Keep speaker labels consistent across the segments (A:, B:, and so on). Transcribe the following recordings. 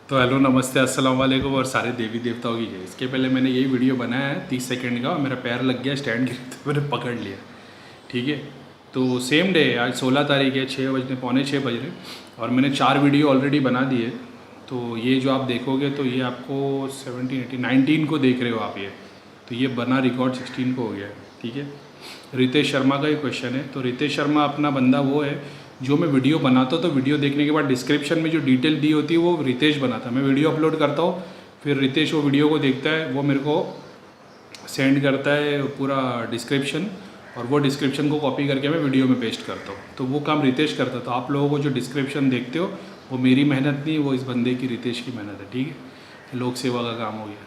A: तो हेलो नमस्ते अस्सलाम वालेकुम और सारे देवी देवताओं की जय। इसके पहले मैंने यही वीडियो बनाया है 30 सेकंड का और मेरा पैर लग गया स्टैंड गिर तो मैंने पकड़ लिया। ठीक है, तो सेम डे आज 16 तारीख है, 6 बजने पौने 6 बज रहे और मैंने 4 वीडियो ऑलरेडी बना दिए। तो ये जो आप देखोगे तो ये आपको 17, 18, 19 को देख रहे हो आप ये, तो ये बना रिकॉर्ड 16 को हो गया है। ठीक है, रितेश शर्मा का ही क्वेश्चन है। तो रितेश शर्मा अपना बंदा वो है जो मैं वीडियो बनाता हूँ तो वीडियो देखने के बाद डिस्क्रिप्शन में जो डिटेल दी होती है वो रितेश बनाता है। मैं वीडियो अपलोड करता हूँ, फिर रितेश वो वीडियो को देखता है, वो मेरे को सेंड करता है पूरा डिस्क्रिप्शन और वो डिस्क्रिप्शन को कॉपी करके मैं वीडियो में पेस्ट करता हूँ। तो वो काम रितेश करता है। तो आप लोगों को जो डिस्क्रिप्शन देखते हो वो मेरी मेहनत नहीं, वो इस बंदे की, रितेश की मेहनत है। ठीक है, लोक सेवा का काम हो गया।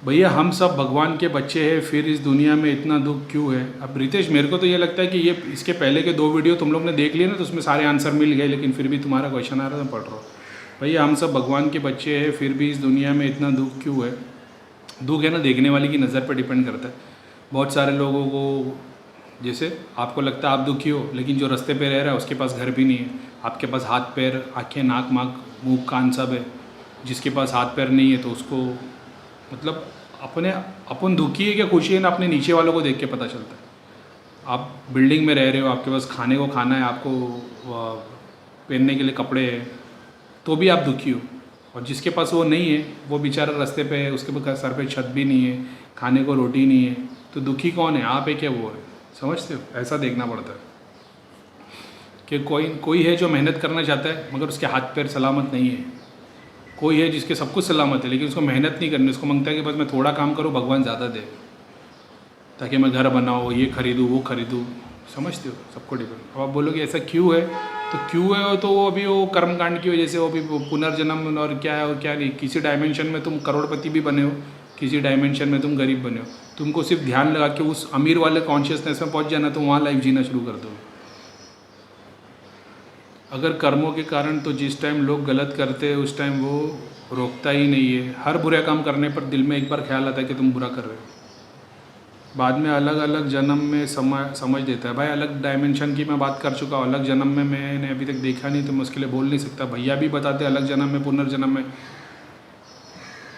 A: भैया हम सब भगवान के बच्चे हैं, फिर इस दुनिया में इतना दुख क्यों है? अब रितेश मेरे को तो ये लगता है कि ये इसके पहले के 2 वीडियो तुम लोग ने देख लिए ना, तो उसमें सारे आंसर मिल गए, लेकिन फिर भी तुम्हारा क्वेश्चन आ रहा था, मैं पढ़ रहा हूँ। भैया हम सब भगवान के बच्चे हैं, फिर भी इस दुनिया में इतना दुख क्यों है? दुख है ना, देखने वाले की नज़र पर डिपेंड करता है। बहुत सारे लोगों को, जैसे आपको लगता है आप दुखी हो, लेकिन जो रास्ते पे रह रहा है उसके पास घर भी नहीं है, आपके पास हाथ पैर आँखें नाक मुँह कान सब है। जिसके पास हाथ पैर नहीं है तो उसको मतलब अपन दुखी है क्या खुशी है ना, अपने नीचे वालों को देख के पता चलता है। आप बिल्डिंग में रह रहे हो, आपके पास खाने को खाना है, आपको पहनने के लिए कपड़े हैं, तो भी आप दुखी हो। और जिसके पास वो नहीं है, वो बेचारा रास्ते पे है, उसके पास सर पे छत भी नहीं है, खाने को रोटी नहीं है, तो दुखी कौन है, आप है क्या वो है? समझते हो? ऐसा देखना पड़ता है कि कोई है जो मेहनत करना चाहता है मगर उसके हाथ पैर सलामत नहीं है। कोई है जिसके सब कुछ सलामत है लेकिन उसको मेहनत नहीं करनी, उसको मांगता है कि बस मैं थोड़ा काम करूँ, भगवान ज़्यादा दे, ताकि मैं घर बनाऊँ, ये खरीदूँ वो खरीदूँ। समझते हो? सबको डिपेंड। अब आप बोलोगे ऐसा क्यों है, तो क्यों है तो वो अभी वो कर्मकांड की वजह से, वो भी पुनर्जन्म और क्या है और क्या नहीं। किसी डायमेंशन में तुम करोड़पति भी बने हो, किसी डायमेंशन में तुम गरीब बने हो। तुमको सिर्फ ध्यान लगा के उस अमीर वाले कॉन्शियसनेस में पहुँच जाना, तो वहाँ लाइफ जीना शुरू कर दो। अगर कर्मों के कारण, तो जिस टाइम लोग गलत करते हैं उस टाइम वो रोकता ही नहीं है। हर बुरा काम करने पर दिल में एक बार ख्याल आता है कि तुम बुरा कर रहे हो, बाद में अलग अलग जन्म में समझ देता है। भाई अलग डायमेंशन की मैं बात कर चुका हूँ, अलग जन्म में मैंने अभी तक देखा नहीं तो मैं उसके लिए बोल नहीं सकता। भैया भी बताते अलग जन्म में, पुनर्जन्म में।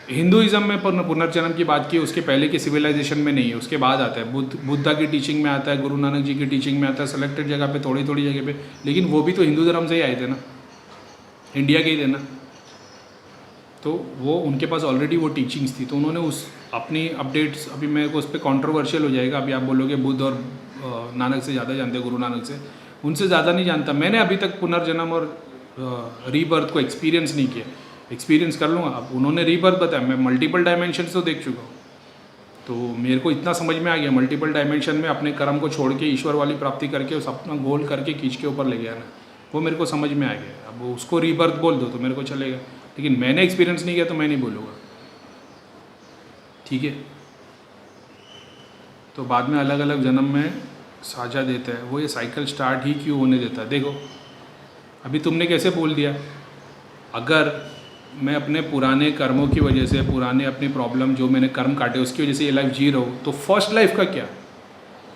A: हिंदुइज्म में पुनर्जन्म की बात की, उसके पहले की सिविलाइजेशन में नहीं है, उसके बाद आता है। बुद्धा की टीचिंग में आता है, गुरु नानक जी की टीचिंग में आता है, सेलेक्टेड जगह पे, थोड़ी थोड़ी जगह पे। लेकिन वो भी तो हिंदू धर्म से ही आए थे ना, इंडिया के ही थे ना, तो वो उनके पास ऑलरेडी वो टीचिंग्स थी, तो उन्होंने उस अपनी अपडेट्स, अभी मेरे को उस पर कॉन्ट्रोवर्शियल हो जाएगा। अभी आप बोलोगे बुद्ध और नानक से ज़्यादा जानते, गुरु नानक से, उनसे ज़्यादा नहीं जानता। मैंने अभी तक पुनर्जन्म और रीबर्थ को एक्सपीरियंस नहीं किया, एक्सपीरियंस कर लूँगा। अब उन्होंने रीबर्थ बताया, मैं मल्टीपल डायमेंशन तो देख चुका हूँ, तो मेरे को इतना समझ में आ गया, मल्टीपल डायमेंशन में अपने कर्म को छोड़ के ईश्वर वाली प्राप्ति करके उस अपना गोल करके खींच के ऊपर ले गया ना, वो मेरे को समझ में आ गया। अब उसको रीबर्थ बोल दो तो मेरे को चलेगा, लेकिन मैंने एक्सपीरियंस नहीं किया तो मैं नहीं बोलूँगा। ठीक है, तो बाद में अलग अलग जन्म में साझा देता है वो, ये साइकिल स्टार्ट ही क्यों होने देता है? देखो अभी तुमने कैसे बोल दिया, अगर मैं अपने पुराने कर्मों की वजह से, पुराने अपनी प्रॉब्लम जो मैंने कर्म काटे उसकी वजह से ये लाइफ जी रहा हूँ, तो फर्स्ट लाइफ का क्या?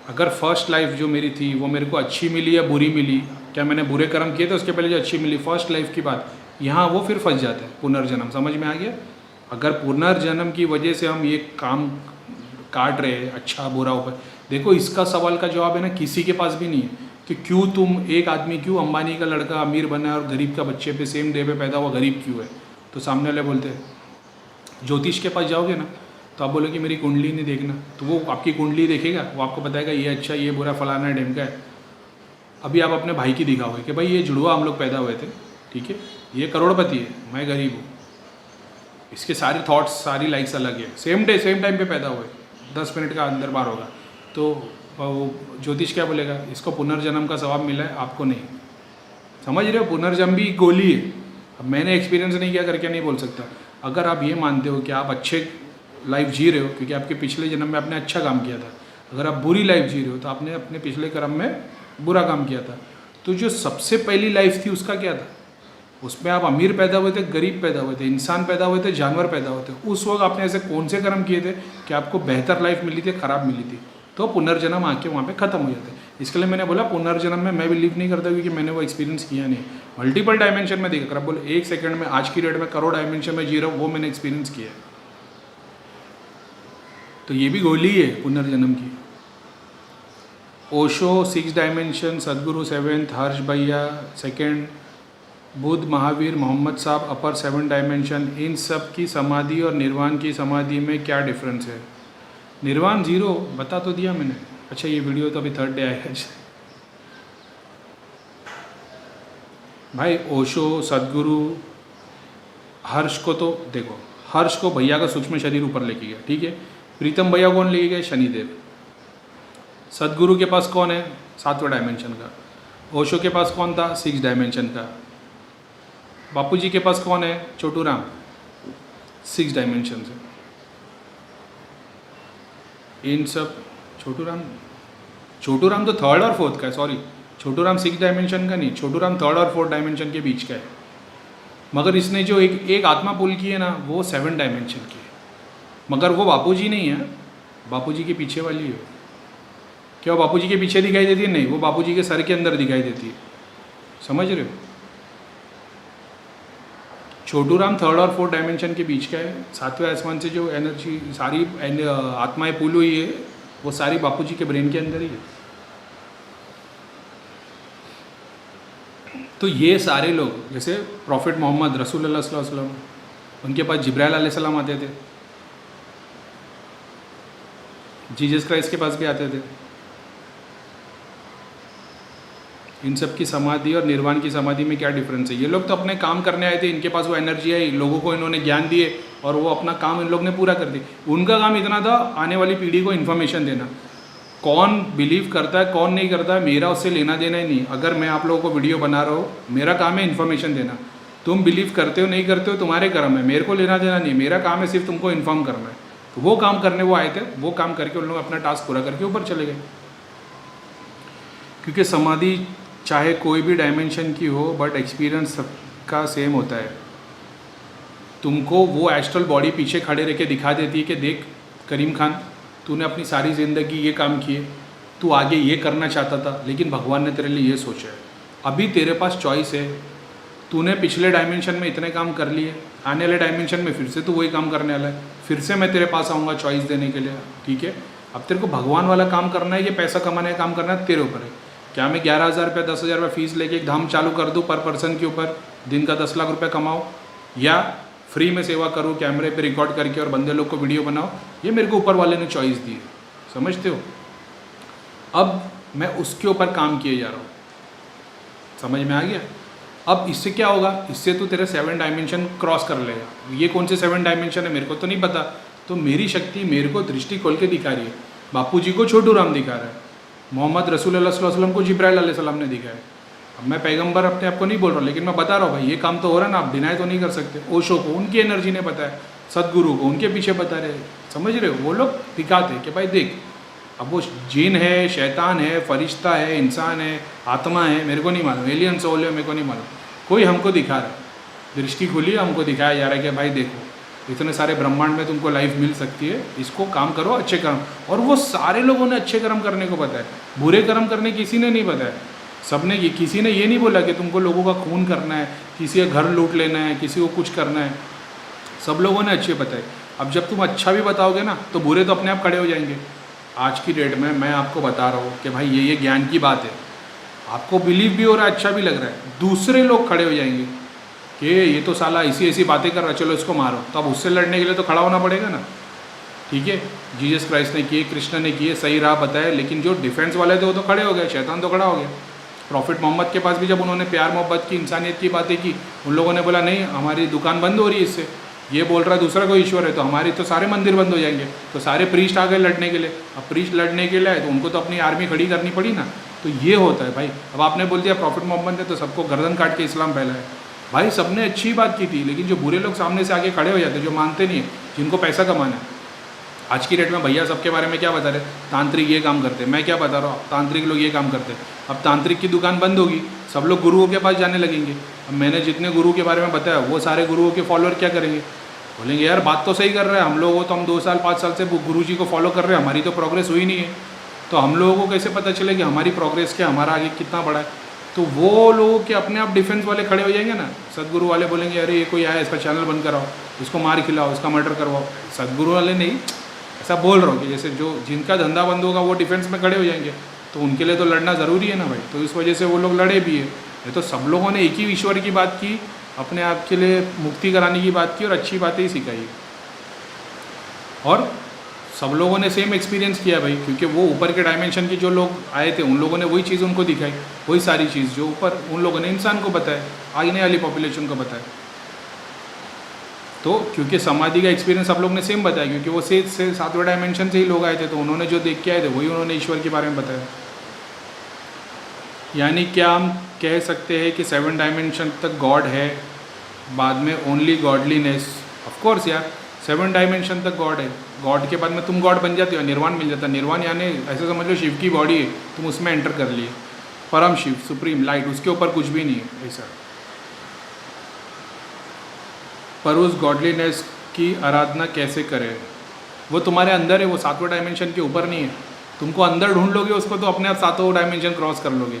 A: अगर फर्स्ट लाइफ जो मेरी थी वो मेरे को अच्छी मिली या बुरी मिली, क्या मैंने बुरे कर्म किए थे उसके पहले जो अच्छी मिली, फर्स्ट लाइफ की बात, यहाँ वो फिर फंस जाता है पुनर्जन्म। समझ में आ गया? अगर पुनर्जन्म की वजह से हम ये काम काट रहे हैं, अच्छा बुरा ऊपर, देखो इसका सवाल का जवाब है ना किसी के पास भी नहीं है कि क्यों तुम, एक आदमी क्यों अंबानी का लड़का अमीर बना और गरीब का बच्चे पे सेम डे पे पैदा हुआ गरीब क्यों है? तो सामने वाले बोलते हैं, ज्योतिष के पास जाओगे ना तो आप बोलो कि मेरी कुंडली नहीं देखना, तो वो आपकी कुंडली देखेगा, वो आपको बताएगा ये अच्छा ये बुरा फलाना है ढेमका है। अभी आप अपने भाई की दिखाओगे कि भाई ये जुड़वा हम लोग पैदा हुए थे, ठीक है, ये करोड़पति है, मैं गरीब हूँ, इसके सारे थॉट्स सारी लाइक्स अलग है, सेम डे सेम टाइम पे पैदा हुए, 10 मिनट का अंदर बार होगा, तो वो ज्योतिष क्या बोलेगा, इसको पुनर्जन्म का सवाब मिला है, आपको नहीं। समझ रहे हो? पुनर्जन्म भी गोली है। अब मैंने एक्सपीरियंस नहीं किया करके नहीं बोल सकता। अगर आप ये मानते हो कि आप अच्छे लाइफ जी रहे हो क्योंकि आपके पिछले जन्म में आपने अच्छा काम किया था, अगर आप बुरी लाइफ जी रहे हो तो आपने अपने पिछले कर्म में बुरा काम किया था, तो जो सबसे पहली लाइफ थी उसका क्या था? उसमें आप अमीर पैदा हुए थे, गरीब पैदा हुए थे, इंसान पैदा हुए थे, जानवर पैदा हुए थे। उस वक्त आपने ऐसे कौन से कर्म किए थे कि आपको बेहतर लाइफ मिली थी, ख़राब मिली थी? तो पुनर्जन्म आके वहाँ पे ख़त्म हो जाता है। इसके लिए मैंने बोला पुनर्जन्म में मैं बिलीव नहीं करता, क्योंकि मैंने वो एक्सपीरियंस किया नहीं। मल्टीपल डायमेंशन में देखा कर, बोले 1 सेकंड में आज की डेट में करोड़ डायमेंशन में जी रहा हूँ, वो मैंने एक्सपीरियंस किया है। तो ये भी गोली है पुनर्जन्म की। ओशो 6 डायमेंशन, सदगुरु 7th, हर्ष भैया 2nd, बुद्ध, महावीर, मोहम्मद साहब अपर 7 डायमेंशन। इन सब की समाधि और निर्वाण की समाधि में क्या डिफरेंस है? निर्वाण 0 बता तो दिया मैंने। अच्छा ये वीडियो तो अभी 3rd डे आएगा। भाई ओशो, सदगुरु, हर्ष को तो देखो, हर्ष को भैया का सूक्ष्म शरीर ऊपर लेके गया, ठीक है। प्रीतम भैया कौन लेके गए? शनिदेव। सदगुरु के पास कौन है? 7वें डायमेंशन का। ओशो के पास कौन था? 6 डायमेंशन का। बापूजी के पास कौन है? छोटू राम, 6 डायमेंशन से। इन सब छोटू राम तो 3rd और 4th का है, सॉरी। छोटू राम 6 डायमेंशन का नहीं, छोटू राम 3rd और 4th डायमेंशन के बीच का है। मगर इसने जो एक आत्मा पुल की है ना, वो 7 डायमेंशन की है। मगर वो बापूजी नहीं है, बापूजी के पीछे वाली है। क्या वो बापूजी के पीछे दिखाई देती है? नहीं, वो बापूजी के सर के अंदर दिखाई देती है। समझ रहे हो? छोटू राम 3rd और 4th डायमेंशन के बीच का है। 7वें आसमान से जो एनर्जी सारी आत्माएं पुल हुई है, वो सारी बापूजी के ब्रेन के अंदर ही है। तो ये सारे लोग, जैसे प्रॉफिट मोहम्मद रसूलुल्लाह सल्लल्लाहु अलैहि वसल्लम, उनके पास जिब्राइल अलैहिस्सलाम आते थे, जीसस क्राइस्ट के पास भी आते थे। इन सब की समाधि और निर्वाण की समाधि में क्या डिफरेंस है? ये लोग तो अपने काम करने आए थे, इनके पास वो एनर्जी आई, लोगों को इन्होंने ज्ञान दिए और वो अपना काम इन लोग ने पूरा कर दिया। उनका काम इतना था आने वाली पीढ़ी को इन्फॉर्मेशन देना। कौन बिलीव करता है कौन नहीं करता है, मेरा उससे लेना देना ही नहीं। अगर मैं आप लोगों को वीडियो बना रहा हूँ, मेरा काम है इन्फॉर्मेशन देना। तुम बिलीव करते हो नहीं करते हो तुम्हारे कर्म है, मेरे को लेना देना नहीं। मेरा काम है सिर्फ तुमको इन्फॉर्म करना है। तो वो काम करने वो आए थे, वो काम करके उन लोग अपना टास्क पूरा करके ऊपर चले गए। क्योंकि समाधि चाहे कोई भी डायमेंशन की हो, बट एक्सपीरियंस सबका सेम होता है। तुमको वो एस्ट्रल बॉडी पीछे खड़े रह के दिखा देती है कि देख करीम खान, तूने अपनी सारी ज़िंदगी ये काम किए, तू आगे ये करना चाहता था, लेकिन भगवान ने तेरे लिए ये सोचा है। अभी तेरे पास चॉइस है। तूने पिछले डायमेंशन में इतने काम कर लिए, आने वाले डायमेंशन में फिर से तू वही काम करने वाला है। फिर से मैं तेरे पास आऊँगा चॉइस देने के लिए, ठीक है। अब तेरे को भगवान वाला काम करना है, ये पैसा कमाने का काम करना है, तेरे ऊपर है। क्या मैं 11,000 रुपये 10,000 रुपये फीस लेके एक धाम चालू कर दूँ पर पर्सन के ऊपर, दिन का 10 लाख रुपये कमाओ, या फ्री में सेवा करूँ कैमरे पे रिकॉर्ड करके और बंदे लोग को वीडियो बनाओ? ये मेरे को ऊपर वाले ने चॉइस दी है, समझते हो। अब मैं उसके ऊपर काम किए जा रहा हूँ, समझ में आ गया। अब इससे क्या होगा? इससे तो तेरे 7 डायमेंशन क्रॉस कर लेगा। ये कौन से 7 डायमेंशन है मेरे को तो नहीं पता, तो मेरी शक्ति मेरे को दृष्टि खोल के दिखा रही है। बापूजी को छोटू राम दिखा रहा है, मोहम्मद रसूलुल्लाह सल्लल्लाहु अलैहि वसल्लम को जिब्राइल अलैहिस्सलाम ने दिखाया। अब मैं पैगंबर अपने आप को नहीं बोल रहा, लेकिन मैं बता रहा हूँ भाई ये काम तो हो रहा है ना, आप डिनाई तो नहीं कर सकते। ओशो को उनकी एनर्जी ने बताया, सदगुरु को उनके पीछे बता रहे, समझ रहे हो। वो लोग दिखाते कि भाई देख, अब वो जिन है, शैतान है, फरिश्ता है, इंसान है, आत्मा है, मेरे को नहीं मालूम, एलियन सोल है, मेरे को नहीं मालूम। कोई हमको दिखा रहा है, दृष्टि खुली, हमको दिखाया जा रहा है कि भाई देखो इतने सारे ब्रह्मांड में तुमको लाइफ मिल सकती है, इसको काम करो, अच्छे कर्म। और वो सारे लोगों ने अच्छे कर्म करने को बताया, बुरे कर्म करने किसी ने नहीं बताया। सबने ये, किसी ने ये नहीं बोला कि तुमको लोगों का खून करना है, किसी का घर लूट लेना है, किसी को कुछ करना है। सब लोगों ने अच्छे बताए। अब जब तुम अच्छा भी बताओगे ना, तो बुरे तो अपने आप खड़े हो जाएंगे। आज की डेट में मैं आपको बता रहा हूँ कि भाई ये ज्ञान की बात है, आपको बिलीव भी हो रहा है, अच्छा भी लग रहा है, दूसरे लोग खड़े हो जाएंगे कि ये तो साला ऐसी ऐसी बातें कर रहा है, चलो इसको मारो। तो अब उससे लड़ने के लिए तो खड़ा होना पड़ेगा ना, ठीक है। जीसस क्राइस्ट ने किए, कृष्ण ने किए, सही राह बताया, लेकिन जो डिफेंस वाले थे वो तो खड़े हो गए, शैतान तो खड़ा हो गया। प्रॉफिट मोहम्मद के पास भी जब उन्होंने प्यार मोहब्बत की, इंसानियत की बातें की, उन लोगों ने बोला नहीं हमारी दुकान बंद हो रही है इससे, ये बोल रहा है दूसरा कोई ईश्वर है, तो हमारे तो सारे मंदिर बंद हो जाएंगे। तो सारे प्रीस्ट आ गए लड़ने के लिए। अब प्रीस्ट लड़ने के लिए आए तो उनको तो अपनी आर्मी खड़ी करनी पड़ी ना। तो ये होता है भाई। अब आपने बोल दिया प्रॉफिट मोहम्मद ने तो सबको गर्दन काट के इस्लाम फैलाया। भाई सबने अच्छी बात की थी, लेकिन जो बुरे लोग सामने से आके खड़े हो जाते, जो मानते नहीं है, जिनको पैसा कमाना है। आज की डेट में भैया सबके बारे में क्या बता रहे, तांत्रिक ये काम करते हैं। मैं क्या बता रहा हूँ, तांत्रिक लोग ये काम करते हैं। अब तांत्रिक की दुकान बंद होगी, सब लोग गुरुओं के पास जाने लगेंगे। अब मैंने जितने गुरु के बारे में बताया, वो सारे गुरुओं के फॉलोअर क्या करेंगे, बोलेंगे यार बात तो सही कर रहे हैं हम लोग, तो हम 2 साल 5 साल से गुरु जी को फॉलो कर रहे हैं, हमारी तो प्रोग्रेस हुई नहीं है। तो हम लोगों को कैसे पता चले कि हमारी प्रोग्रेस क्या, हमारा आगे कितना बढ़ा है? तो वो लोगों के अपने आप डिफेंस वाले खड़े हो जाएंगे ना, सदगुरु वाले बोलेंगे अरे ये कोई आया, इसका चैनल बंद कराओ, इसको मार खिलाओ, इसका मर्डर करवाओ। सदगुरु वाले नहीं, ऐसा बोल रहा हूँ कि जैसे जो जिनका धंधा बंद होगा वो डिफेंस में खड़े हो जाएंगे, तो उनके लिए तो लड़ना ज़रूरी है ना भाई। तो इस वजह से वो लोग लड़े भी है। ये तो सब लोगों ने एक ही ईश्वर की बात की, अपने आप के लिए मुक्ति कराने की बात की और अच्छी बातें ही सिखाई, और सब लोगों ने सेम एक्सपीरियंस किया भाई, क्योंकि वो ऊपर के डायमेंशन के जो लोग आए थे उन लोगों ने वही चीज़ उनको दिखाई, वही सारी चीज़ जो ऊपर उन लोगों ने इंसान को बताया, आगे वाली पॉपुलेशन को बताया। तो क्योंकि समाधि का एक्सपीरियंस सब लोग ने सेम बताया, क्योंकि वो से 7वें डायमेंशन से ही लोग आए थे, तो उन्होंने जो देख के आए थे वही उन्होंने ईश्वर के बारे में बताया। यानी क्या हम कह सकते हैं कि 7 डायमेंशन तक गॉड है, बाद में ओनली गॉडलीनेस? ऑफकोर्स यार, 7 डायमेंशन तक गॉड है, गॉड के बाद में तुम गॉड बन जाते हो, निर्वाण मिल जाता है। निर्वाण यानी ऐसे समझ लो शिव की बॉडी है, तुम उसमें एंटर कर लिए, परम शिव, सुप्रीम लाइट, उसके ऊपर कुछ भी नहीं है ऐसा। पर उस गॉडलीनेस की आराधना कैसे करें? वो तुम्हारे अंदर है, वो 7वें डायमेंशन के ऊपर नहीं है। तुमको अंदर ढूंढ लोगे उसको तो अपने आप 7वां डायमेंशन क्रॉस कर लोगे,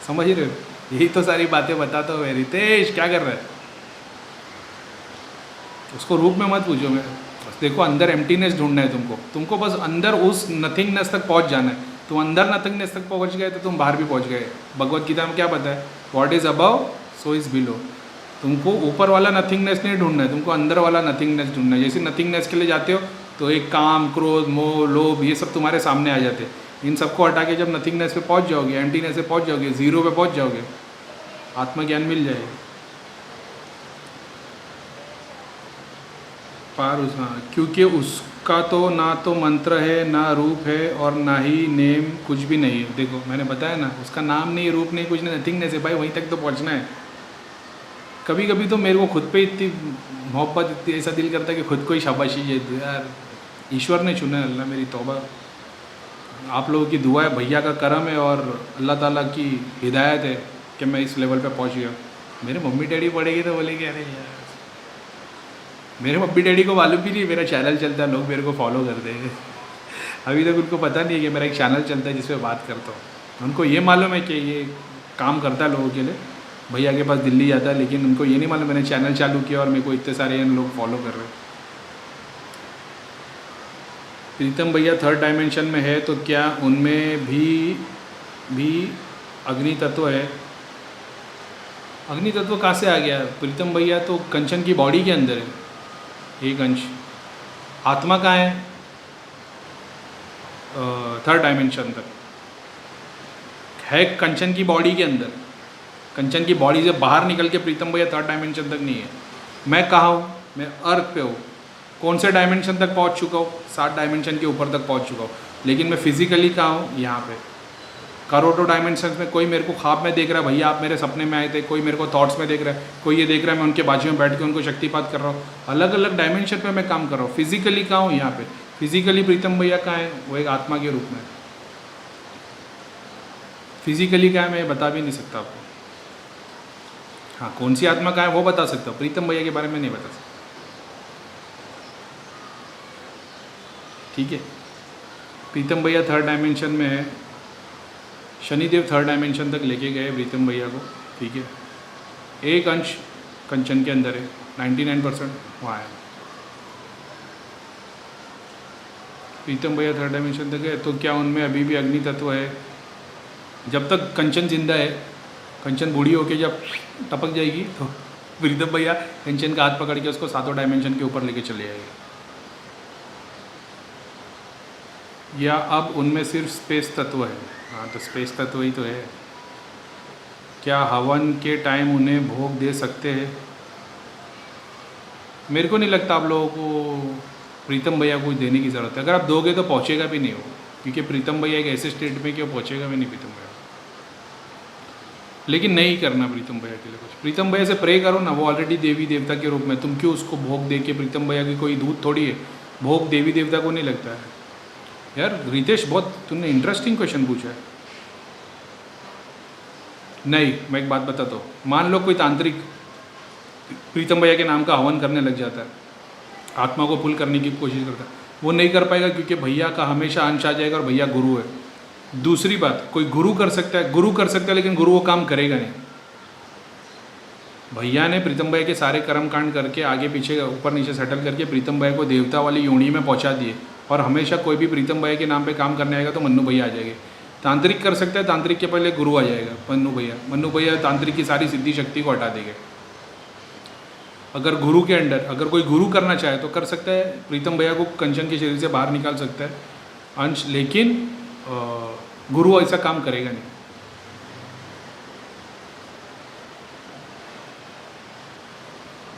A: समझ रहे हो? यही तो सारी बातें बताता हूँ। रितेश क्या कर रहा है? उसको रूप में मत पूछो, मैं बस देखो अंदर एम्प्टीनेस ढूंढना है तुमको बस अंदर उस नथिंगनेस तक पहुंच जाना है। तुम अंदर नथिंगनेस तक पहुंच गए तो तुम बाहर भी पहुंच गए। भगवत गीता में क्या पता है? What is above so is below. तुमको ऊपर वाला नथिंगनेस नहीं ढूंढना है, तुमको अंदर वाला नथिंगनेस ढूंढना है। जैसे नथिंगनेस के लिए जाते हो तो एक काम, क्रोध, मोह, लोभ, ये सब तुम्हारे सामने आ जाते हैं। इन सबको हटा के जब नथिंगनेस पे पहुंच जाओगे, एम्प्टीनेस पे पहुंच जाओगे, जीरो पे पहुंच जाओगे, आत्मज्ञान मिल जाएगा। पार उस, हाँ, क्योंकि उसका तो ना तो मंत्र है, ना रूप है, और ना ही नेम, कुछ भी नहीं है। देखो मैंने बताया ना, उसका नाम नहीं, रूप नहीं, कुछ नहीं, नथिंगनेस है भाई, वहीं तक तो पहुंचना है। कभी कभी तो मेरे को खुद पे इतनी मोहब्बत, इतनी ऐसा दिल करता है कि खुद को ही शाबाशी दे दूँ यार, ईश्वर ने चुना है, अल्लाह मेरी तौबा, आप लोगों की दुआ है, भैया का करम है और अल्लाह ताला की हिदायत है कि मैं इस लेवल पे पहुंच गया। मेरे मम्मी डैडी पढ़ेगी तो बोलेंगे अरे यार, मेरे मम्मी डैडी को मालूम भी नहीं मेरा चैनल चलता है, लोग मेरे को फॉलो करते हैं। अभी तक उनको पता नहीं है कि मेरा एक चैनल चलता है जिस पर बात करता हूँ। उनको ये मालूम है कि ये काम करता है लोगों के लिए, भैया के पास दिल्ली जाता है, लेकिन उनको ये नहीं मालूम मैंने चैनल चालू किया और मेरे को इतने सारे लोग फॉलो कर रहे हैं। प्रीतम भैया 3rd डायमेंशन में है तो क्या उनमें भी अग्नि तत्व है? अग्नि तत्व कहाँ से आ गया? प्रीतम भैया तो कंचन की बॉडी के अंदर है एक अंश। आत्मा कहाँ है? 3rd डायमेंशन तक है, कंचन की बॉडी के अंदर। कंचन की बॉडी से बाहर निकल के प्रीतम भैया 3rd डायमेंशन तक नहीं है। मैं कहाँ हूँ? मैं अर्थ पे हूँ। कौन से डायमेंशन तक पहुँच चुका हूँ? 7 डायमेंशन के ऊपर तक पहुँच चुका हूँ, लेकिन मैं फिजिकली कहाँ हूँ? यहाँ पे। करोड़ों डायमेंशन में कोई मेरे को ख्वाब में देख रहा है, भैया आप मेरे सपने में आए थे, कोई मेरे को थॉट्स में देख रहा है, कोई ये देख रहा है मैं उनके बाजू में बैठ के उनको शक्तिपात कर रहा हूँ। अलग अलग डायमेंशन पे मैं काम कर रहा हूँ। फिजिकली कहाँ हूँ? यहाँ पे। फिजिकली प्रीतम भैया कहाँ है? वो एक आत्मा के रूप में। फिजिकली क्या है मैं बता भी नहीं सकता आपको। हाँ, कौन सी आत्मा कहाँ है वो बता सकता हूँ, प्रीतम भैया के बारे में नहीं बता सकता। ठीक है, प्रीतम भैया 3rd डायमेंशन में है। शनिदेव 3rd डायमेंशन तक लेके गए प्रीतम भैया को। ठीक है, एक अंश कंचन के अंदर है, 99% वहाँ है। प्रीतम भैया 3rd डायमेंशन तक है, तो क्या उनमें अभी भी अग्नि तत्व है? जब तक कंचन जिंदा है, कंचन बूढ़ी होके जब टपक जाएगी तो प्रीतम भैया कंचन का हाथ पकड़ के उसको 7वें डायमेंशन के ऊपर लेके चले जाएगी। या अब उनमें सिर्फ स्पेस तत्व है? हाँ, तो स्पेस तत्व ही तो है। क्या हवन के टाइम उन्हें भोग दे सकते हैं? मेरे को नहीं लगता आप लोगों को प्रीतम भैया को देने की ज़रूरत है। अगर आप दोगे तो पहुँचेगा भी नहीं हो, क्योंकि प्रीतम भैया एक ऐसे स्टेट में कि वो पहुँचेगा भी नहीं प्रीतम भैया। लेकिन नहीं करना प्रीतम भैया के लिए कुछ। प्रीतम भैया से प्रे करो ना, वो ऑलरेडी देवी देवता के रूप में। तुम क्यों उसको भोग दे के? प्रीतम भैया की कोई दूध थोड़ी है, भोग देवी देवता को नहीं लगता है। यार रितेश, बहुत तुमने इंटरेस्टिंग क्वेश्चन पूछा है। नहीं, मैं एक बात बताता हूँ। मान लो कोई तांत्रिक प्रीतम भैया के नाम का हवन करने लग जाता है, आत्मा को पुल करने की कोशिश करता है, वो नहीं कर पाएगा, क्योंकि भैया का हमेशा अंश आ जाएगा और भैया गुरु है। दूसरी बात, कोई गुरु कर सकता है, गुरु कर सकता है, लेकिन गुरु वो काम करेगा नहीं। भैया ने प्रीतम भाई के सारे कर्म कांड करके आगे पीछे ऊपर नीचे सेटल करके प्रीतम भाई को देवता वाली योनि में पहुंचा दिए, और हमेशा कोई भी प्रीतम भाई के नाम पे काम करने आएगा तो मन्नू भैया आ जाएंगे। तांत्रिक कर सकता है, तांत्रिक के पहले गुरु आ जाएगा मन्नू भैया तांत्रिक की सारी सिद्धि शक्ति को हटा देंगे। अगर गुरु के अंडर अगर कोई गुरु करना चाहे तो कर सकता है, प्रीतम भैया को कंचन के शरीर से बाहर निकाल सकता है अंश, लेकिन गुरु ऐसा काम करेगा नहीं।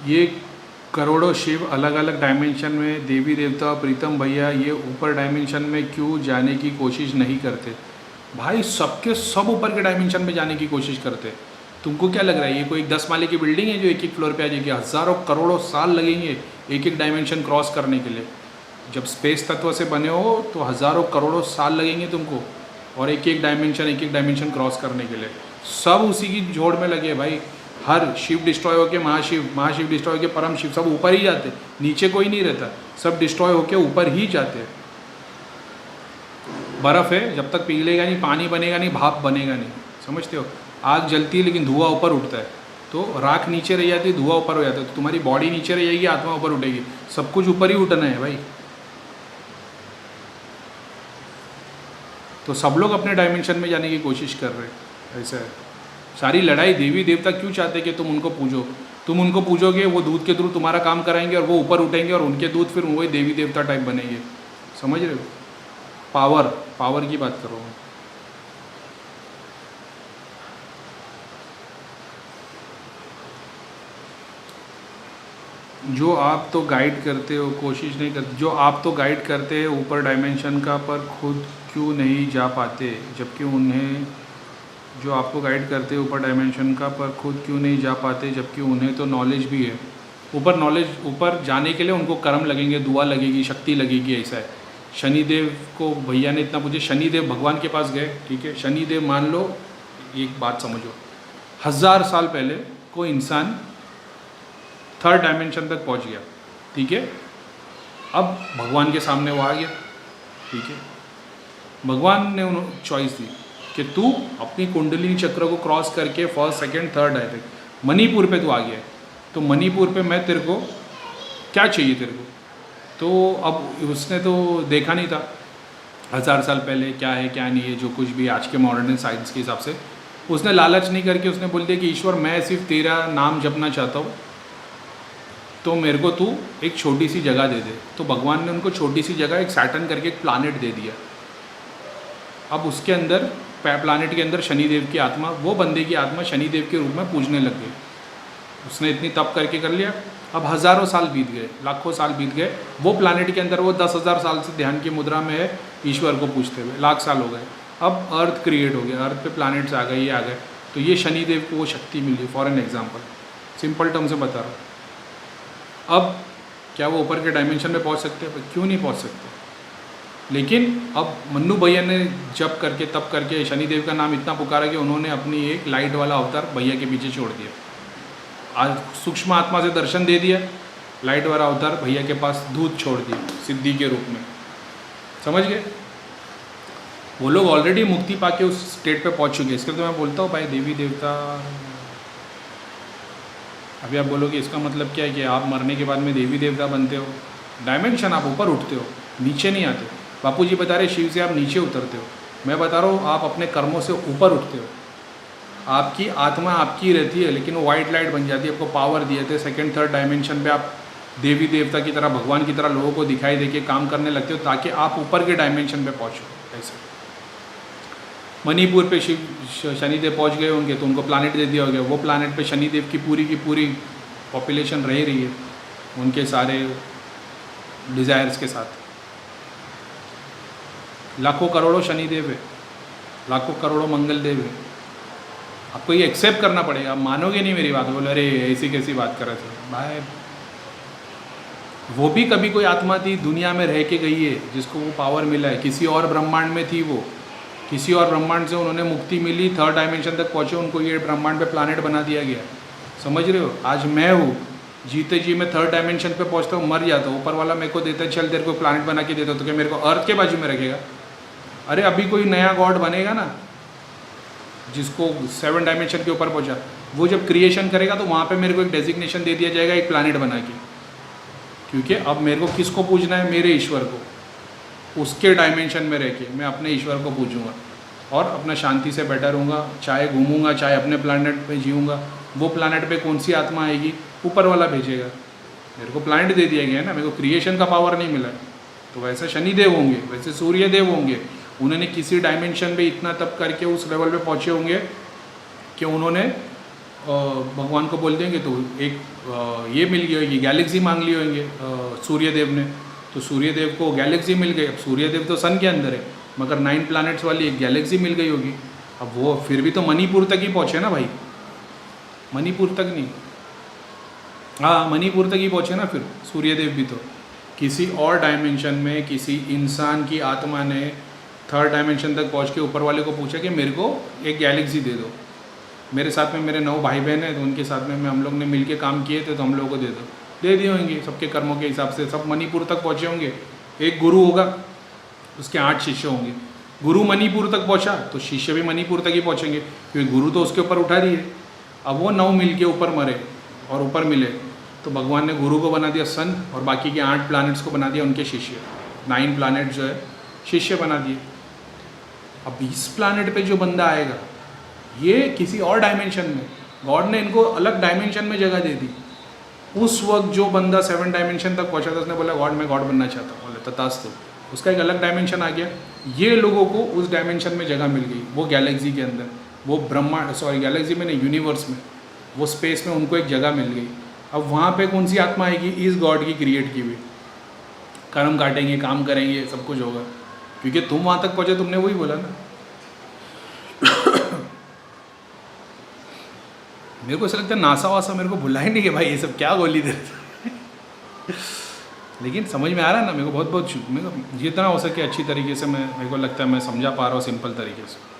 A: ये करोड़ों शिव अलग अलग डायमेंशन में, देवी देवता प्रीतम भैया ये ऊपर डायमेंशन में क्यों जाने की कोशिश नहीं करते? भाई सबके सब ऊपर के डायमेंशन में जाने की कोशिश करते। तुमको क्या लग रहा है ये कोई 10 माले की बिल्डिंग है जो एक एक फ्लोर पे आ जाएगी? हज़ारों करोड़ों साल लगेंगे एक एक डायमेंशन क्रॉस करने के लिए। जब स्पेस तत्व से बने हो तो हज़ारों करोड़ों साल लगेंगे तुमको, और एक एक डायमेंशन क्रॉस करने के लिए। सब उसी की जोड़ में लगे भाई। हर शिव डिस्ट्रॉय होके महाशिव डिस्ट्रॉय होके परम शिव, सब ऊपर ही जाते, नीचे कोई नहीं रहता, सब डिस्ट्रॉय होके ऊपर ही जाते हैं। बर्फ़ है, जब तक पिघलेगा नहीं, पानी बनेगा नहीं, भाप बनेगा नहीं, समझते हो? आग जलती है लेकिन धुआं ऊपर उठता है, तो राख नीचे रह जाती है, धुआं ऊपर हो जाता है। तो तुम्हारी बॉडी नीचे रह जाएगी, आत्मा ऊपर उठेगी, सब कुछ ऊपर ही उठना है भाई। तो सब लोग अपने डायमेंशन में जाने की कोशिश कर रहे हैं, ऐसा है। सारी लड़ाई देवी देवता क्यों चाहते हैं कि तुम उनको पूजो? तुम उनको पूजोगे, वो दूध के थ्रू तुम्हारा काम कराएंगे और वो ऊपर उठेंगे, और उनके दूध फिर वही देवी देवता टाइप बनेंगे। समझ रहे हो? पावर की बात करो। जो आप तो गाइड करते हो, कोशिश नहीं करते, जो आप तो गाइड करते हैं ऊपर डायमेंशन का, पर खुद क्यों नहीं जा पाते? जबकि उन्हें जो आपको गाइड करते हैं ऊपर डायमेंशन का, पर खुद क्यों नहीं जा पाते? जबकि उन्हें तो नॉलेज भी है। ऊपर जाने के लिए उनको कर्म लगेंगे, दुआ लगेगी, शक्ति लगेगी, ऐसा है। शनिदेव को भैया ने इतना पूछे, शनिदेव भगवान के पास गए, ठीक है। शनिदेव मान लो, एक बात समझो, 1000 साल पहले कोई इंसान 3rd डायमेंशन तक पहुंच गया, ठीक है। अब भगवान के सामने वो आ गया, ठीक है। भगवान ने उन्हें चॉइस दी कि तू अपनी कुंडलिनी चक्र को क्रॉस करके 1st, 2nd, 3rd direct Manipur पे तू आ गया है, तो मणिपुर पे मैं तेरे को क्या चाहिए तेरे को? तो अब उसने तो देखा नहीं था 1000 साल पहले क्या है क्या नहीं है, जो कुछ भी आज के मॉडर्न साइंस के हिसाब से। उसने लालच नहीं करके उसने बोल दिया कि ईश्वर मैं सिर्फ तेरा नाम जपना चाहता हूँ, तो मेरे को तू एक छोटी सी जगह दे दे। तो भगवान ने उनको छोटी सी जगह, एक सैटर्न करके एक प्लानेट दे दिया। अब उसके अंदर प्लानेट के अंदर शनिदेव की आत्मा, वो बंदे की आत्मा शनिदेव के रूप में पूजने लग गई। उसने इतनी तप करके कर लिया। अब हज़ारों साल बीत गए, लाखों साल बीत गए, वो प्लानेट के अंदर वो 10,000 साल से ध्यान की मुद्रा में है, ईश्वर को पूछते हुए लाख साल हो गए। अब अर्थ क्रिएट हो गया, अर्थ पे प्लानेट्स आ गए, ये आ गए, तो ये शनिदेव को वो शक्ति मिली। For an example, simple term से बता रहा हूँ। अब क्या वो ऊपर के डायमेंशन में पहुँच सकते हैं? क्यों नहीं पहुँच सकते? लेकिन अब मन्नू भैया ने जप करके तप करके शनिदेव का नाम इतना पुकारा कि उन्होंने अपनी एक लाइट वाला अवतार भैया के पीछे छोड़ दिया। आज सूक्ष्म आत्मा से दर्शन दे दिया, लाइट वाला अवतार भैया के पास दूध छोड़ दिया सिद्धि के रूप में। समझ गए? वो लोग ऑलरेडी मुक्ति पाके उस स्टेट पे पहुंच चुके। इसके तो मैं बोलता हूँ भाई देवी देवता। अभी आप बोलोगे इसका मतलब क्या है कि आप मरने के बाद में देवी देवता बनते हो? डायमेंशन आप ऊपर उठते हो, नीचे नहीं आते। बापू जी बता रहे शिव से आप नीचे उतरते हो, मैं बता रहा हूँ आप अपने कर्मों से ऊपर उठते हो। आपकी आत्मा आपकी रहती है, लेकिन वो वाइट लाइट बन जाती है, आपको पावर दिए थे। 2nd, 3rd डायमेंशन पे आप देवी देवता की तरह, भगवान की तरह लोगों को दिखाई दे के काम करने लगते हो, ताकि आप ऊपर के डायमेंशन पे पहुँचो। ऐसे मणिपुर पे शिव शनिदेव पहुँच गए होंगे तो उनको प्लानेट दे दिया हो गया। वो प्लानेट पे शनिदेव की पूरी पॉपुलेशन रह रही है उनके सारे डिज़ायर्स के साथ। लाखों करोड़ों शनिदेव है, लाखों करोड़ों मंगल देव है। आपको ये एक्सेप्ट करना पड़ेगा। आप मानोगे नहीं मेरी बात, बोले अरे ऐसी कैसी बात कर रहे थे भाई। वो भी कभी कोई आत्मा थी, दुनिया में रह के गई है, जिसको वो पावर मिला है। किसी और ब्रह्मांड में थी वो, किसी और ब्रह्मांड से उन्होंने मुक्ति मिली, 3rd डायमेंशन तक पहुँचे, उनको ये ब्रह्मांड पे प्लानेट बना दिया गया। समझ रहे हो? आज मैं हूँ, जीते जी मैं 3rd डायमेंशन पे पहुँचता हूँ, मर जाता हूँ, ऊपर वाला मेरे को देता है चल तेरे को प्लानेट बना के देता, तो क्या मेरे को अर्थ के बाजू में रखेगा? अरे अभी कोई नया गॉड बनेगा ना, जिसको 7 डायमेंशन के ऊपर पहुंचा, वो जब क्रिएशन करेगा तो वहाँ पे मेरे को एक डेजिग्नेशन दे दिया जाएगा एक प्लैनेट बना के, क्योंकि अब मेरे को किसको पूजना है, मेरे ईश्वर को। उसके डायमेंशन में रह के मैं अपने ईश्वर को पूजूंगा और अपना शांति से बैठा रहूँगा, चाहे घूमूंगा, चाहे अपने प्लैनेट पे जीऊँगा। वो प्लैनेट पे कौन सी आत्मा आएगी, ऊपर वाला भेजेगा। मेरे को प्लैनेट दे दिया गया है ना, मेरे को क्रिएशन का पावर नहीं मिला है। तो वैसे शनिदेव होंगे, वैसे सूर्यदेव होंगे, उन्होंने किसी डायमेंशन पे इतना तप करके उस लेवल पे पहुँचे होंगे कि उन्होंने भगवान को बोल देंगे तो एक ये मिल गई होगी, गैलेक्सी मांग ली होंगे सूर्यदेव ने, तो सूर्यदेव को गैलेक्सी मिल गई। अब सूर्यदेव तो सन के अंदर है, मगर 9 प्लैनेट्स वाली एक गैलेक्सी मिल गई होगी। अब वो फिर भी तो मणिपुर तक ही पहुँचे ना भाई, मणिपुर तक नहीं, हाँ मणिपुर तक ही पहुँचे ना फिर सूर्यदेव भी। तो किसी और डायमेंशन में किसी इंसान की आत्मा ने 3rd डायमेंशन तक पहुँच के ऊपर वाले को पूछा कि मेरे को एक गैलेक्सी दे दो, मेरे साथ में मेरे 9 भाई बहन हैं, तो उनके साथ में हम लोग ने मिल के काम किए थे, तो हम लोगों को दे दिए होंगे सबके कर्मों के हिसाब से। सब मणिपुर तक पहुँचे होंगे। एक गुरु होगा, उसके 8 शिष्य होंगे। गुरु मणिपुर तक पहुँचा तो शिष्य भी मणिपुर तक ही पहुँचेंगे, क्योंकि गुरु तो उसके ऊपर उठा रही है। अब वो 9 मिल के ऊपर मरे और ऊपर मिले, तो भगवान ने गुरु को बना दिया सन, और बाकी के 8 प्लैनेट्स को बना दिया उनके शिष्य। 9 प्लैनेट जो है शिष्य बना दिए। अब इस प्लैनेट पे जो बंदा आएगा, ये किसी और डायमेंशन में, गॉड ने इनको अलग डायमेंशन में जगह दे दी। उस वक्त जो बंदा 7 डायमेंशन तक पहुंचा था, उसने बोला गॉड मैं गॉड बनना चाहता हूँ, बोले तथास्तु, उसका एक अलग डायमेंशन आ गया। ये लोगों को उस डायमेंशन में जगह मिल गई, वो गैलेक्सी के अंदर, वो ब्रह्मांड, सॉरी गैलेक्सी में नहीं, यूनिवर्स में, वो स्पेस में उनको एक जगह मिल गई। अब वहाँ पे कौन सी आत्मा आएगी, इस गॉड की क्रिएट की हुई। कर्म काटेंगे, काम करेंगे, सब कुछ होगा, क्योंकि तुम वहाँ तक पहुँचे, तुमने वही बोला ना। मेरे को ऐसा लगता है नासा वासा मेरे को भुला ही नहीं कि भाई ये सब क्या गोली दे रहे थे। लेकिन समझ में आ रहा है ना, मेरे को बहुत मेरे को जितना हो सके अच्छी तरीके से मेरे को लगता है मैं समझा पा रहा हूँ सिंपल तरीके से।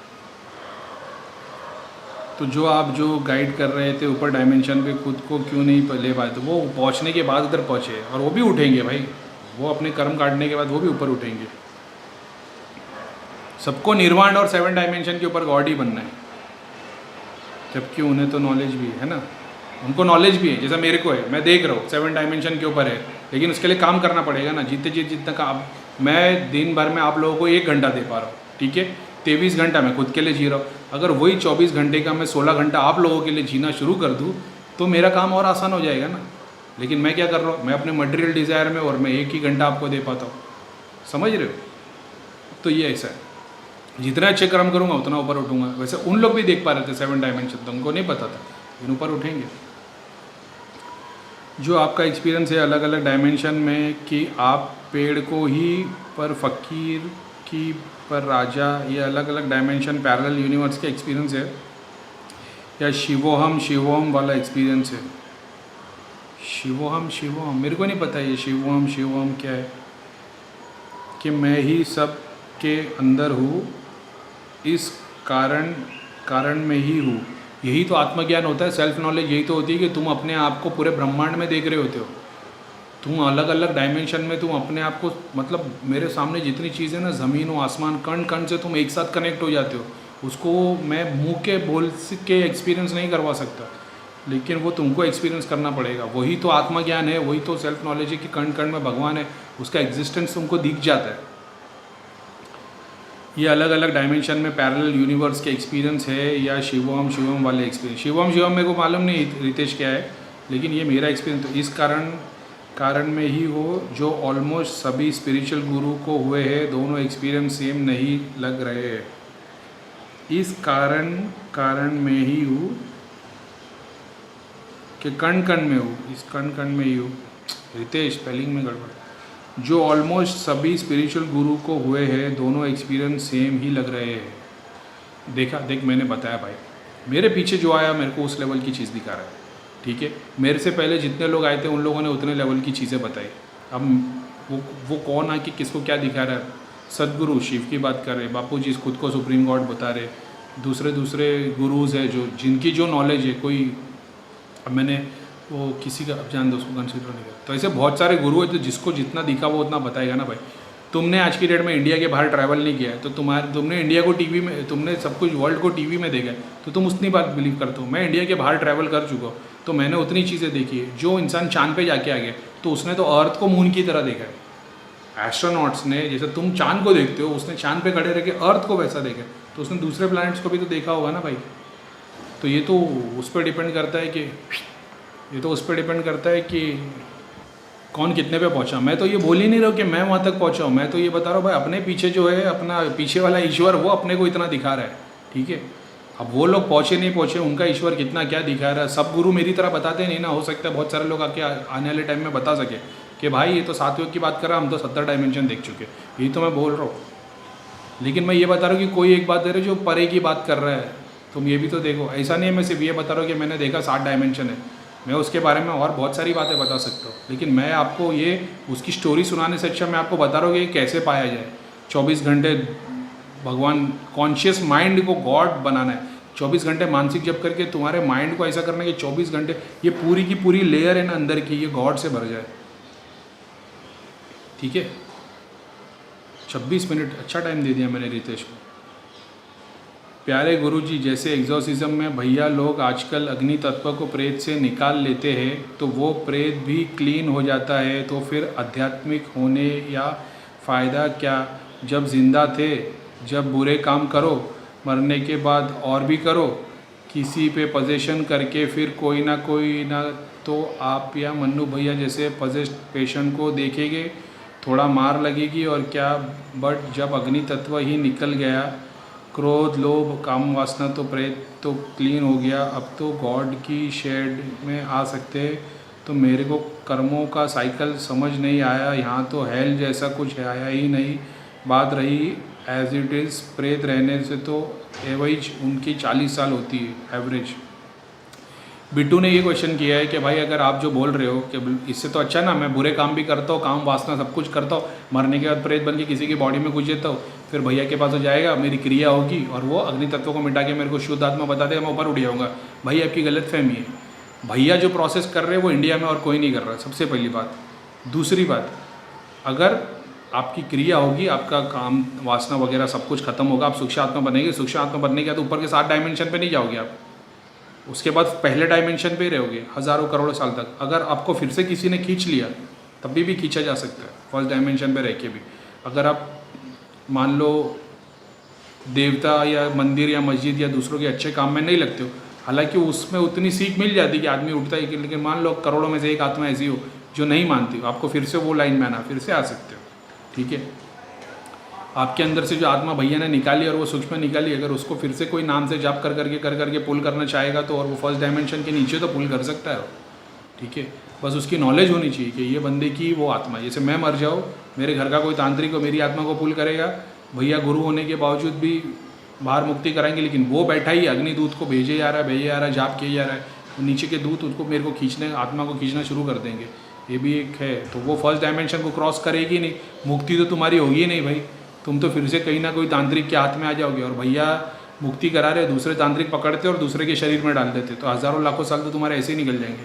A: तो जो आप जो गाइड कर रहे थे ऊपर डायमेंशन पे, खुद को क्यों नहीं ले पाए, तो वो पहुँचने के बाद इधर पहुँचे, और वो भी उठेंगे भाई, वो अपने कर्म काटने के बाद वो भी ऊपर उठेंगे। सबको निर्वाण और 7 डायमेंशन के ऊपर गॉड ही बनना है, जबकि उन्हें तो नॉलेज भी है ना, उनको नॉलेज भी है, जैसा मेरे को है। मैं देख रहा हूँ 7 डायमेंशन के ऊपर है, लेकिन उसके लिए काम करना पड़ेगा ना। जितना काम मैं दिन भर में आप लोगों को 1 घंटा दे पा रहा हूँ, ठीक है, 23 घंटा मैं खुद के लिए जी रहा हूँ। अगर वही 24 घंटे का मैं 16 घंटा आप लोगों के लिए जीना शुरू कर दूँ तो मेरा काम और आसान हो जाएगा ना। लेकिन मैं क्या कर रहा हूँ, मैं अपने मटेरियल डिज़ायर में, और मैं 1 ही घंटा आपको दे पाता हूँ, समझ रहे हो। तो ये ऐसा है, जितना अच्छे कर्म करूँगा उतना ऊपर उठूँगा। वैसे उन लोग भी देख पा रहे थे 7 डायमेंशन, तो उनको नहीं पता था, लेकिन ऊपर उठेंगे। जो आपका एक्सपीरियंस है अलग अलग डायमेंशन में, कि आप पेड़ को ही पर फकीर की पर राजा, ये अलग अलग डायमेंशन पैरेलल यूनिवर्स के एक्सपीरियंस है, या शिवोहम वाला एक्सपीरियंस है। शिवोहम मेरे को नहीं पता ये शिवोहम क्या है। कि मैं ही सब के अंदर हूँ, इस कारण में ही हूँ। यही तो आत्मज्ञान होता है, सेल्फ नॉलेज यही तो होती है कि तुम अपने आप को पूरे ब्रह्मांड में देख रहे होते हो। तुम अलग अलग डायमेंशन में, तुम अपने आप को, मतलब मेरे सामने जितनी चीज़ें ना, ज़मीन हो आसमान, कण कण से तुम एक साथ कनेक्ट हो जाते हो। उसको मैं मुँह के बोल के एक्सपीरियंस नहीं करवा सकता, लेकिन वो तुमको एक्सपीरियंस करना पड़ेगा। वही तो आत्मज्ञान है, वही तो सेल्फ नॉलेज है कि कण कण में भगवान है, उसका एग्जिस्टेंस तुमको दिख जाता है। ये अलग अलग डायमेंशन में पैरेलल यूनिवर्स के एक्सपीरियंस है, या शिवम वाले एक्सपीरियंस। शिवम मेरे को मालूम नहीं रितेश क्या है, लेकिन ये मेरा एक्सपीरियंस। तो इस कारण में ही हो, जो ऑलमोस्ट सभी स्पिरिचुअल गुरु को हुए हैं, दोनों एक्सपीरियंस सेम नहीं लग रहे हैं। इस कारण में ही हूँ कि कण कण में हूँ, इस कण में ही हूँ। रितेश स्पेलिंग में गड़बड़। जो ऑलमोस्ट सभी स्पिरिचुअल गुरु को हुए हैं, दोनों एक्सपीरियंस सेम ही लग रहे हैं। देख मैंने बताया भाई, मेरे पीछे जो आया मेरे को उस लेवल की चीज़ दिखा रहा है, ठीक है। मेरे से पहले जितने लोग आए थे उन लोगों ने उतने लेवल की चीज़ें बताई। अब वो कौन है कि किसको क्या दिखा रहा है। सदगुरु शिव की बात कर रहे, बापू जी खुद को सुप्रीम गॉड बता रहे, दूसरे गुरुज़ है जो जिनकी जो नॉलेज है। कोई अब मैंने वो किसी का अब जान दो उसको कंसिडर नहीं करता। तो ऐसे बहुत सारे गुरु है, तो जिसको जितना दिखा वो उतना बताएगा ना भाई। तुमने आज की डेट में इंडिया के बाहर ट्रैवल नहीं किया है, तो तुमने इंडिया को टीवी में, तुमने सब कुछ वर्ल्ड को टीवी में देखा है, तो तुम उतनी बात बिलीव करते हो। मैं इंडिया के बाहर ट्रैवल कर चुका हूँ, तो मैंने उतनी चीज़ें देखी है। जो इंसान चांद पे जाके आ गया, तो उसने तो अर्थ को मून की तरह देखा है। एस्ट्रोनॉट्स ने, जैसे तुम चांद को देखते हो, उसने चांद पे खड़े रह के अर्थ को वैसा देखा है, तो उसने दूसरे प्लैनेट्स को भी तो देखा होगा ना भाई। तो ये तो उस पर डिपेंड करता है कि कौन कितने पे पहुंचा। मैं तो ये बोल ही नहीं रहा हूँ कि मैं वहाँ तक पहुँचा हूँ, मैं तो ये बता रहा हूँ भाई अपने पीछे जो है, अपना पीछे वाला ईश्वर, वो अपने को इतना दिखा रहा है, ठीक है। अब वो लोग पहुँचे नहीं पहुँचे, उनका ईश्वर कितना क्या दिखा रहा है, सब गुरु मेरी तरह बताते नहीं ना। हो सकता है बहुत सारे लोग आके आने वाले टाइम में बता सके कि भाई ये तो 7 योग की बात कर रहा है, हम तो 70 डायमेंशन देख चुके, यही तो मैं बोल रहा हूँ। लेकिन मैं ये बता रहा हूँ कि कोई एक बात दे रहे जो परे की बात कर रहा है, तुम ये भी तो देखो। ऐसा नहीं है मैं सिर्फ ये बता रहा हूँ कि मैंने देखा 7 डायमेंशन है, मैं उसके बारे में और बहुत सारी बातें बता सकता हूँ। लेकिन मैं आपको ये उसकी स्टोरी सुनाने से अच्छा मैं आपको बता रहा हूँ कि कैसे पाया जाए। 24 घंटे भगवान, कॉन्शियस माइंड को गॉड बनाना है। 24 घंटे मानसिक जप करके तुम्हारे माइंड को ऐसा करना है कि 24 घंटे ये पूरी की पूरी लेयर है ना अंदर की, ये गॉड से भर जाए, ठीक है। 26 मिनट अच्छा टाइम दे दिया मैंने रितेश को। प्यारे गुरुजी, जैसे एग्जॉर्सिज्म में भैया लोग आजकल अग्नि तत्व को प्रेत से निकाल लेते हैं, तो वो प्रेत भी क्लीन हो जाता है, तो फिर आध्यात्मिक होने या फ़ायदा क्या? जब जिंदा थे, जब बुरे काम करो, मरने के बाद और भी करो, किसी पे पोजेशन करके फिर कोई ना तो आप या मन्नू भैया जैसे पोजेस्ड पेशेंट को देखेंगे, थोड़ा मार लगेगी और क्या। बट जब अग्नि तत्व ही निकल गया, क्रोध लोभ काम वासना तो प्रेत तो क्लीन हो गया, अब तो गॉड की शेड में आ सकते हैं। तो मेरे को कर्मों का साइकिल समझ नहीं आया, यहाँ तो हेल जैसा कुछ आया ही नहीं। बात रही एज इट इज़, प्रेत रहने से तो एवरेज उनकी 40 साल होती है एवरेज। बिट्टू ने ये क्वेश्चन किया है कि भाई अगर आप जो बोल रहे हो कि इससे तो अच्छा ना, मैं बुरे काम भी करता हूँ, काम वासना सब कुछ करता हूँ, मरने के बाद प्रेत बन के किसी की बॉडी में घुस जाता हूँ, फिर भैया के पास हो जाएगा, मेरी क्रिया होगी और वो अग्नि तत्व को मिटा के मेरे को शुद्ध आत्मा बता देगा, मैं ऊपर उठ जाऊँगा। भाई आपकी गलत फहमी है। भैया जो प्रोसेस कर रहे हैं वो इंडिया में और कोई नहीं कर रहा, सबसे पहली बात। दूसरी बात, अगर आपकी क्रिया होगी, आपका काम वासना वगैरह सब कुछ खत्म होगा, आप सूक्ष्म आत्मा बनेंगे। सूक्ष्म आत्मा बनने के बाद ऊपर के 7 डायमेंशन पे नहीं जाओगे आप, उसके बाद पहले डायमेंशन पे ही रहोगे हज़ारों करोड़ों साल तक। अगर आपको फिर से किसी ने खींच लिया तब भी खींचा जा सकता है फर्स्ट डायमेंशन पे रह के भी। अगर आप मान लो देवता या मंदिर या मस्जिद या दूसरों के अच्छे काम में नहीं लगते हो, हालांकि उसमें उतनी सीख मिल जाती है कि आदमी उठता है, लेकिन मान लो करोड़ों में से एक आत्मा ऐसी हो जो नहीं मानती हो, आपको फिर से वो लाइन में आना, फिर से आ सकते हो, ठीक है। आपके अंदर से जो आत्मा भैया ने निकाली और वो सूक्ष्म निकाली, अगर उसको फिर से कोई नाम से जाप कर करके पुल करना चाहेगा तो, और वो फर्स्ट डायमेंशन के नीचे तो पुल कर सकता है, ठीक है। बस उसकी नॉलेज होनी चाहिए कि ये बंदे की वो आत्मा, जैसे मैं मर जाऊँ, मेरे घर का कोई तांत्रिक हो, मेरी आत्मा को पुल करेगा, भैया गुरु होने के बावजूद भी बाहर मुक्ति कराएंगे, लेकिन वो बैठा ही अग्निदूत को भेजे जा रहा है, जाप किया जा रहा है, नीचे के दूत उसको मेरे को खींचने, आत्मा को खींचना शुरू कर देंगे। ये भी एक है, तो वो फर्स्ट डायमेंशन को क्रॉस करेगी नहीं, मुक्ति तो तुम्हारी होगी नहीं भाई, तुम तो फिर से कहीं ना कोई तांत्रिक के हाथ में आ जाओगे। और भैया मुक्ति करा रहे, दूसरे तांत्रिक पकड़ते और दूसरे के शरीर में डाल देते, तो हज़ारों लाखों साल तो तुम्हारे ऐसे ही निकल जाएंगे।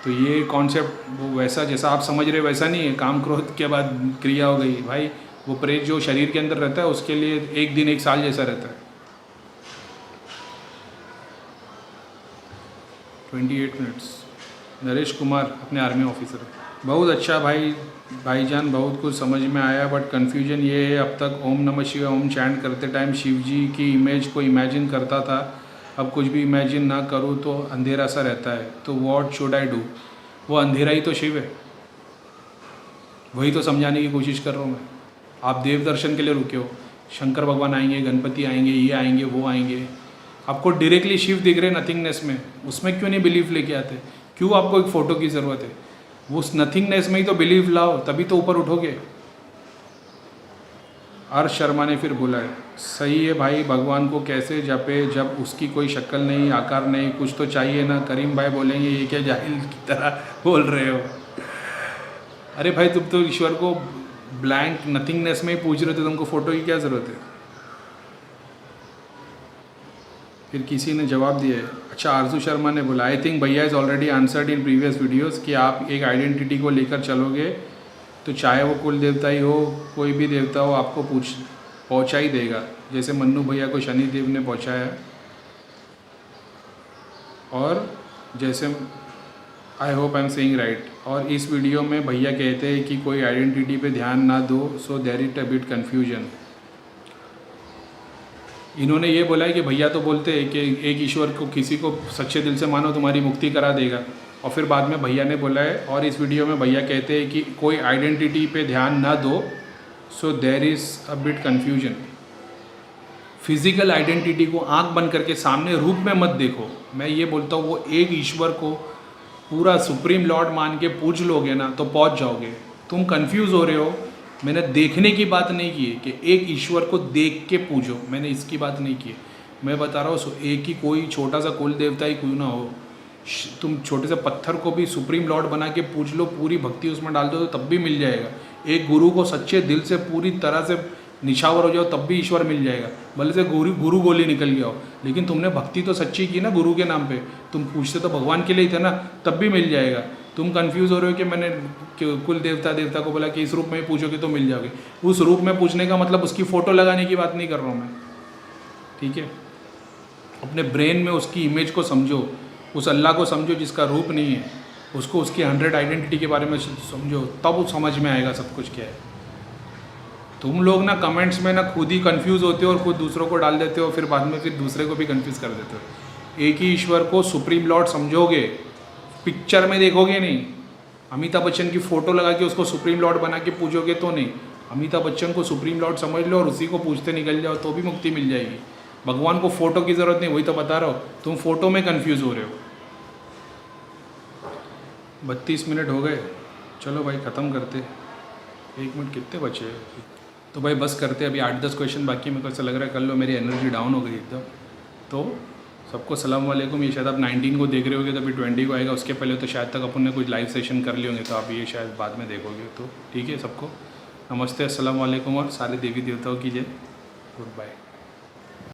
A: तो ये कॉन्सेप्ट वो वैसा जैसा आप समझ रहे वैसा नहीं है, काम क्रोध के बाद क्रिया हो गई भाई। वो प्रेत जो शरीर के अंदर रहता है उसके लिए एक दिन एक साल जैसा रहता है। 28 मिनट्स। नरेश कुमार अपने आर्मी ऑफिसर, बहुत अच्छा भाईजान, बहुत कुछ समझ में आया, बट कन्फ्यूजन ये है, अब तक ओम नमः शिवाय ओम चैंट करते टाइम शिव जी की इमेज को इमेजिन करता था, अब कुछ भी इमेजिन ना करूँ तो अंधेरा सा रहता है, तो व्हाट शुड आई डू? वो अंधेरा ही तो शिव है, वही तो समझाने की कोशिश कर रहा हूँ मैं। आप देव दर्शन के लिए रुके हो, शंकर भगवान आएंगे, गणपति आएंगे, ये आएंगे, वो आएंगे, आपको डायरेक्टली शिव दिख रहे नथिंगनेस में, उसमें क्यों नहीं बिलीफ लेके आते? क्यों आपको एक फ़ोटो की ज़रूरत है? वो उस नथिंगनेस में ही तो बिलीव लाओ, तभी तो ऊपर उठोगे। हर्ष शर्मा ने फिर बोला है, सही है भाई, भगवान को कैसे जपे जब उसकी कोई शक्ल नहीं, आकार नहीं, कुछ तो चाहिए ना। करीम भाई बोलेंगे ये क्या जाहिल की तरह बोल रहे हो? अरे भाई तुम तो ईश्वर को ब्लैंक नथिंगनेस में ही पूछ रहे थे, तुमको फ़ोटो की क्या ज़रूरत है? फिर किसी ने जवाब दिया है, अच्छा आरजू शर्मा ने बोला, आई थिंक भैया is already answered in previous videos कि आप एक आइडेंटिटी को लेकर चलोगे तो चाहे वो कुल देवता ही हो, कोई भी देवता हो, आपको पहुँचा ही देगा। जैसे मन्नू भैया को शनि देव ने पहुँचाया, और जैसे I hope I am saying right. और इस वीडियो में भैया कहते हैं कि कोई आइडेंटिटी पे ध्यान ना दो, so there is a bit confusion. इन्होंने ये बोला है कि भैया तो बोलते हैं कि एक ईश्वर को, किसी को सच्चे दिल से मानो, तुम्हारी मुक्ति करा देगा। और फिर बाद में भैया ने बोला है, और इस वीडियो में भैया कहते हैं कि कोई आइडेंटिटी पे ध्यान ना दो, so there is a bit confusion. Physical identity को आंख बंद करके सामने रूप में मत देखो। मैं ये बोलता हूँ, वो एक ईश्वर को पूरा सुप्रीम लॉर्ड मान के पूज लोगे ना तो पहुँच जाओगे। तुम कंफ्यूज हो रहे हो। मैंने देखने की बात नहीं की है कि एक ईश्वर को देख के पूजो, मैंने इसकी बात नहीं की है। मैं बता रहा हूँ, एक ही कोई छोटा सा कुल देवता ही क्यों ना हो, तुम छोटे से पत्थर को भी सुप्रीम लॉर्ड बना के पूज लो, पूरी भक्ति उसमें डाल दो तो तब भी मिल जाएगा। एक गुरु को सच्चे दिल से पूरी तरह से निछावर हो जाओ तब भी ईश्वर मिल जाएगा। भले से गुरु गोली निकल गया हो, लेकिन तुमने भक्ति तो सच्ची की ना गुरु के नाम पे। तुम पूछते तो भगवान के लिए थे ना, तब भी मिल जाएगा। तुम कंफ्यूज हो रहे हो कि मैंने कुल देवता को बोला कि इस रूप में ही पूछोगे तो मिल जाओगे। उस रूप में पूछने का मतलब उसकी फ़ोटो लगाने की बात नहीं कर रहा हूँ मैं, ठीक है। अपने ब्रेन में उसकी इमेज को समझो, उस अल्लाह को समझो जिसका रूप नहीं है, उसको उसकी 100 आइडेंटिटी के बारे में समझो, तब वो समझ में आएगा सब कुछ क्या है। तुम लोग ना कमेंट्स में ना खुद ही कंफ्यूज होते हो और खुद दूसरों को डाल देते हो, फिर बाद में फिर दूसरे को भी कंफ्यूज कर देते हो। एक ही ईश्वर को सुप्रीम लॉर्ड समझोगे, पिक्चर में देखोगे नहीं। अमिताभ बच्चन की फ़ोटो लगा के उसको सुप्रीम लॉर्ड बना के पूजोगे तो नहीं। अमिताभ बच्चन को सुप्रीम लॉर्ड समझ लो और उसी को पूछते निकल जाओ तो भी मुक्ति मिल जाएगी। भगवान को फ़ोटो की ज़रूरत नहीं, वही तो बता रहा हो, तुम फ़ोटो में कन्फ्यूज़ हो रहे हो। 32 मिनट हो गए, चलो भाई ख़त्म करते। 1 मिनट कितने बचे? तो भाई बस करते, अभी 8-10 क्वेश्चन बाकी। मेरे को ऐसा लग रहा है कर लो, मेरी एनर्जी डाउन हो गई एकदम। तो सबको सलाम वालेकुम। ये शायद आप 19 को देख रहे होगे तो अभी 20 को आएगा, उसके पहले तो शायद तक अपन ने कुछ लाइव सेशन कर लिए होंगे, तो आप ये शायद बाद में देखोगे। तो ठीक है, सबको नमस्ते, अस्सलाम वालेकुम और सारे देवी देवताओं की जय, गुड बाय।